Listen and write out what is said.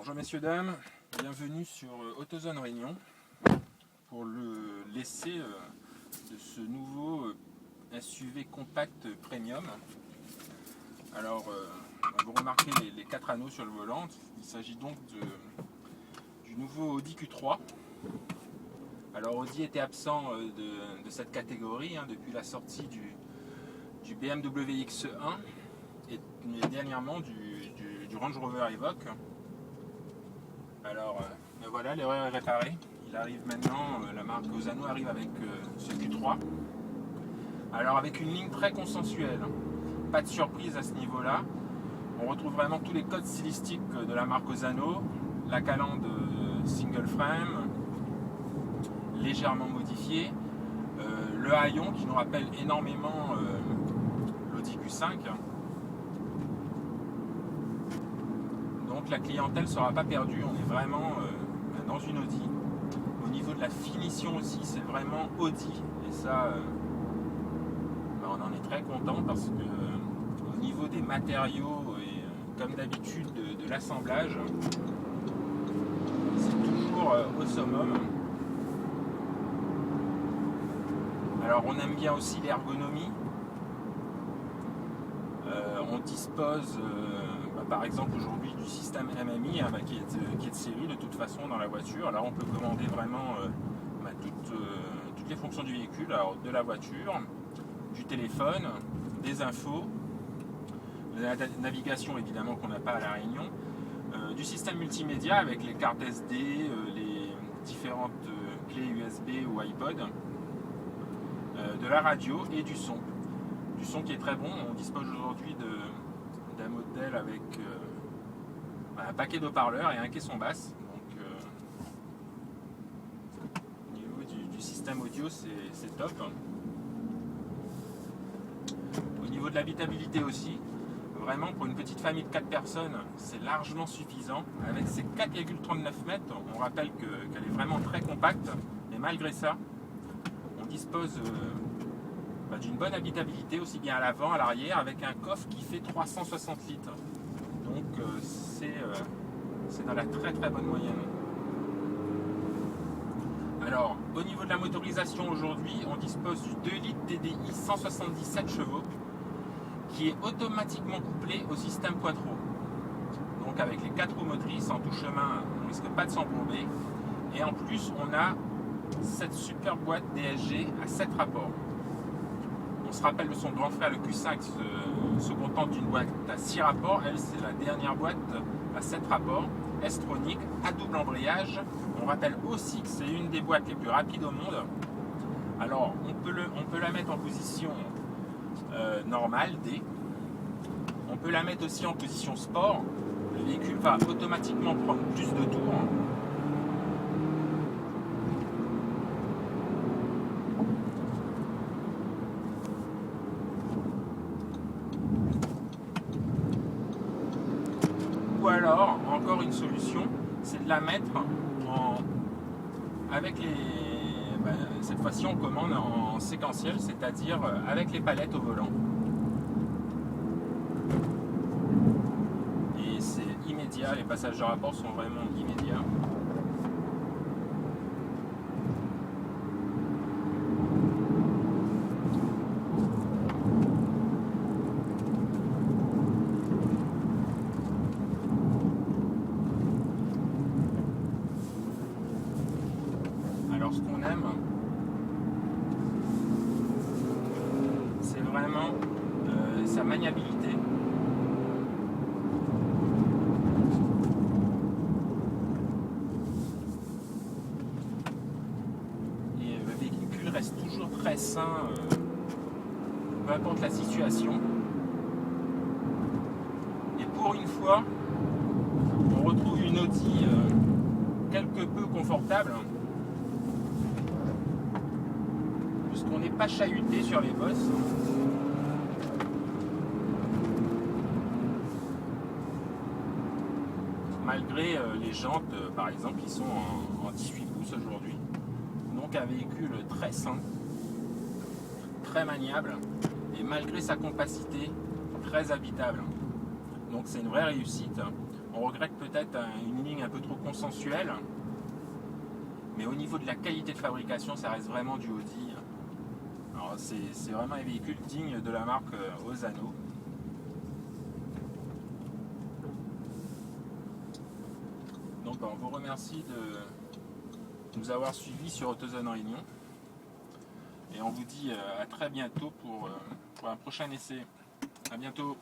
Bonjour messieurs dames, bienvenue sur AutoZone Réunion pour l'essai de ce nouveau SUV compact premium. Alors vous remarquez les 4 anneaux sur le volant, il s'agit donc du nouveau Audi Q3. Alors Audi était absent de cette catégorie depuis la sortie du BMW X1 et dernièrement du Range Rover Evoque. Alors voilà, l'erreur est réparée. Il arrive maintenant, la marque Ozano arrive avec ce Q3. Alors avec une ligne très consensuelle, pas de surprise à ce niveau-là. On retrouve vraiment tous les codes stylistiques de la marque Ozano, la calandre single frame, légèrement modifiée, le haillon qui nous rappelle énormément l'Audi Q5. Donc la clientèle ne sera pas perdue, on est vraiment dans une Audi. Au niveau de la finition aussi, c'est vraiment Audi. Et ça, on en est très content parce que au niveau des matériaux et comme d'habitude de l'assemblage, c'est toujours au summum. Alors on aime bien aussi l'ergonomie. On dispose par exemple aujourd'hui du système MMI qui est de série de toute façon dans la voiture. Alors on peut commander vraiment toutes les fonctions du véhicule, alors de la voiture, du téléphone, des infos, de la navigation évidemment qu'on n'a pas à La Réunion, du système multimédia avec les cartes SD, les différentes clés USB ou iPod, de la radio et du son. Du son qui est très bon. On dispose aujourd'hui d'un modèle avec un paquet d'haut-parleurs et un caisson basse. Donc au niveau du système audio, c'est top. Au niveau de l'habitabilité aussi, vraiment pour une petite famille de 4 personnes, c'est largement suffisant. Avec ses 4,39 mètres, on rappelle qu'elle est vraiment très compacte. Et malgré ça, on dispose d'une bonne habitabilité, aussi bien à l'avant, à l'arrière, avec un coffre qui fait 360 litres. Donc c'est dans la très très bonne moyenne. Alors, au niveau de la motorisation aujourd'hui, on dispose du 2 litres TDI 177 chevaux qui est automatiquement couplé au système Quattro. Donc avec les 4 roues motrices en tout chemin, on ne risque pas de s'embourber. Et en plus, on a cette super boîte DSG à 7 rapports. On se rappelle de son grand frère, le Q5, se contente d'une boîte à 6 rapports. Elle, c'est la dernière boîte à 7 rapports, S-tronique, à double embrayage. On rappelle aussi que c'est une des boîtes les plus rapides au monde. Alors, on peut la mettre en position normale, D. On peut la mettre aussi en position sport. Le véhicule va automatiquement prendre plus de tours. Ou alors, encore une solution, c'est de la mettre avec cette fois-ci on commande en séquentiel, c'est-à-dire avec les palettes au volant. Et c'est immédiat, les passages de rapport sont vraiment immédiats. Alors ce qu'on aime, c'est vraiment sa maniabilité. Et le véhicule reste toujours très sain, peu importe la situation. Et pour une fois, on retrouve une Audi quelque peu confortable. Puisqu'on n'est pas chahuté sur les bosses. Malgré les jantes, par exemple, qui sont en 18 pouces aujourd'hui. Donc un véhicule très sain, très maniable, et malgré sa compacité, très habitable. Donc c'est une vraie réussite. On regrette peut-être une ligne un peu trop consensuelle, mais au niveau de la qualité de fabrication, ça reste vraiment du Audi. Alors c'est vraiment un véhicule digne de la marque Osano. Donc on vous remercie de nous avoir suivis sur AutoZone Réunion. Et on vous dit à très bientôt pour un prochain essai. À bientôt.